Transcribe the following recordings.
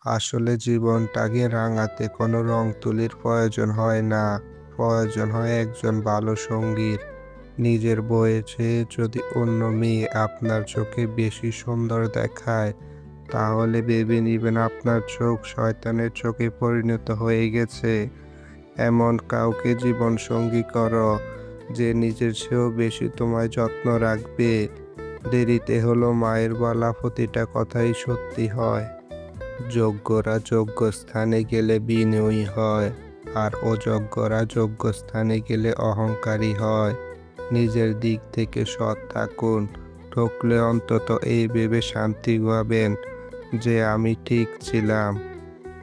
আসলে জীবনটাকে রাঙাতে কোনো রং তুলির প্রয়োজন হয় না। প্রয়োজন হয় একজন ভালো সঙ্গীর। নিজের বয়সে যদি অন্য মেয়ে আপনার চোখে বেশি সুন্দর দেখায়, তাহলে ভেবে নিবেন আপনার চোখ শয়তানের চোখে পরিণত হয়ে গেছে। এমন কাউকে জীবনসঙ্গী করো, যে নিজের চেয়েও বেশি তোমায় যত্ন রাখবে। দেরিতে হলো মায়ের বলা প্রতিটা কথাই সত্যি হয়। যোগ্যরা যোগ্য স্থানে গেলে বিনয়ী হয়, আর অযোগ্যরা যোগ্য স্থানে গেলে অহংকারী হয়। নিজের দিক থেকে সৎ থাকুন। ঠকলে অন্তত এই ভেবে শান্তি পাবেন যে আমি ঠিক ছিলাম।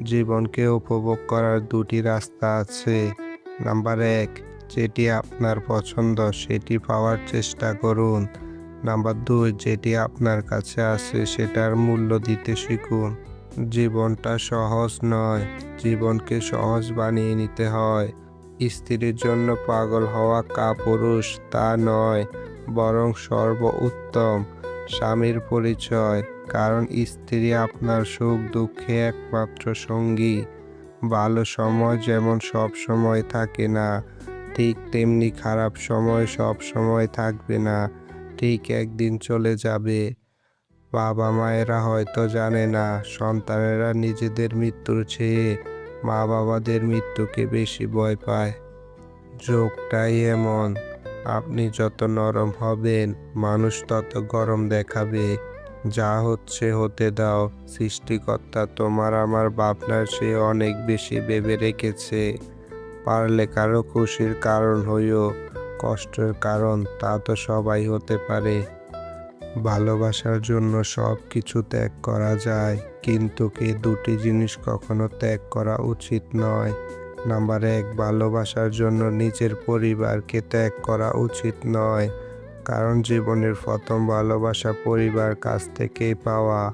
জীবনকে উপভোগ করার দুটি রাস্তা আছে। নাম্বার ১, যেটি আপনার পছন্দ সেটি পাওয়ার চেষ্টা করুন। নাম্বার ২, যেটি আপনার কাছে আছে সেটার মূল্য দিতে শিখুন। জীবনটা সহজ নয়, জীবনকে সহজ বানিয়ে নিতে হয়। স্ত্রীর জন্য পাগল হওয়া কাপুরুষ তা নয়, বরং সর্বোত্তম স্বামীর পরিচয়। কারণ স্ত্রী আপনার সুখ দুঃখে একমাত্র সঙ্গী। ভালো সময় যেমন সব সময় থাকে না, ঠিক তেমনি খারাপ সময় সব সময় থাকবে না, ঠিক একদিন চলে যাবে। বাবা মায়েরা হয়তো জানে না, সন্তানেরা নিজেদের মৃত্যুর চেয়ে মা বাবাদের মৃত্যুকে বেশি ভয় পায়। যোগটাই এমন, আপনি যত নরম হবেন মানুষ তত গরম দেখাবে। যা হচ্ছে হতে দাও, সৃষ্টিকর্তা তোমার আমার ভাবনার চেয়ে অনেক বেশি ভেবে রেখেছে। পারলে কারো খুশির কারণ হইও, কষ্টের কারণ তা তো সবাই হতে পারে। ভালোবাসার জন্য সব কিছু ত্যাগ করা যায়, কিন্তু এই দুটি জিনিস কখনো ত্যাগ করা উচিত নয়। নাম্বার ১, ভালোবাসার জন্য নিজের পরিবারকে ত্যাগ করা উচিত নয়। কারণ জীবনের প্রথম ভালোবাসা পরিবার কাছ থেকেই পাওয়া।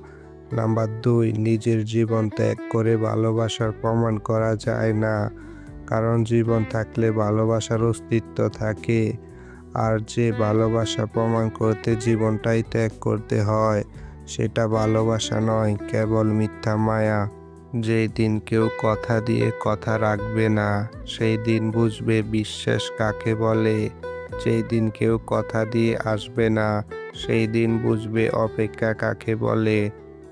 নাম্বার ২, নিজের জীবন ত্যাগ করে ভালোবাসার প্রমাণ করা যায় না। কারণ জীবন থাকলে ভালোবাসার অস্তিত্ব থাকে। আর যে ভালোবাসা প্রমাণ করতে জীবনটাই ত্যাগ করতে হয়, সেটা ভালোবাসা নয়, কেবল মিথ্যা মায়া। যেই দিন কেউ কথা দিয়ে কথা রাখবে না, সেই দিন বুঝবে বিশ্বাস কাকে বলে। যেই দিন কেউ কথা দিয়ে আসবে না, সেই দিন বুঝবে অপেক্ষা কাকে বলে।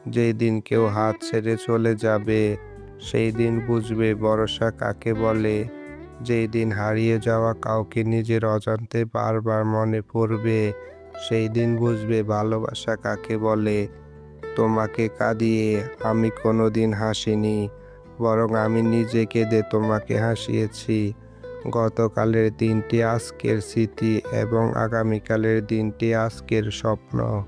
যেই দিন কেউ হাত ছেড়ে চলে যাবে, সেই দিন বুঝবে ভরসা কাকে বলে। যেই দিন হারিয়ে যাওয়া কাউকে নিজের অজান্তে বারবার মনে পড়বে, সেই দিন বুঝবে ভালোবাসা কাকে বলে। তোমাকে কাঁদিয়ে আমি কোনোদিন হাসিনি, বরং আমি নিজে কেঁদে তোমাকে হাসিয়েছি। গতকালের দিনটি আজকের স্মৃতি এবং আগামীকালের দিনটি আজকের স্বপ্ন।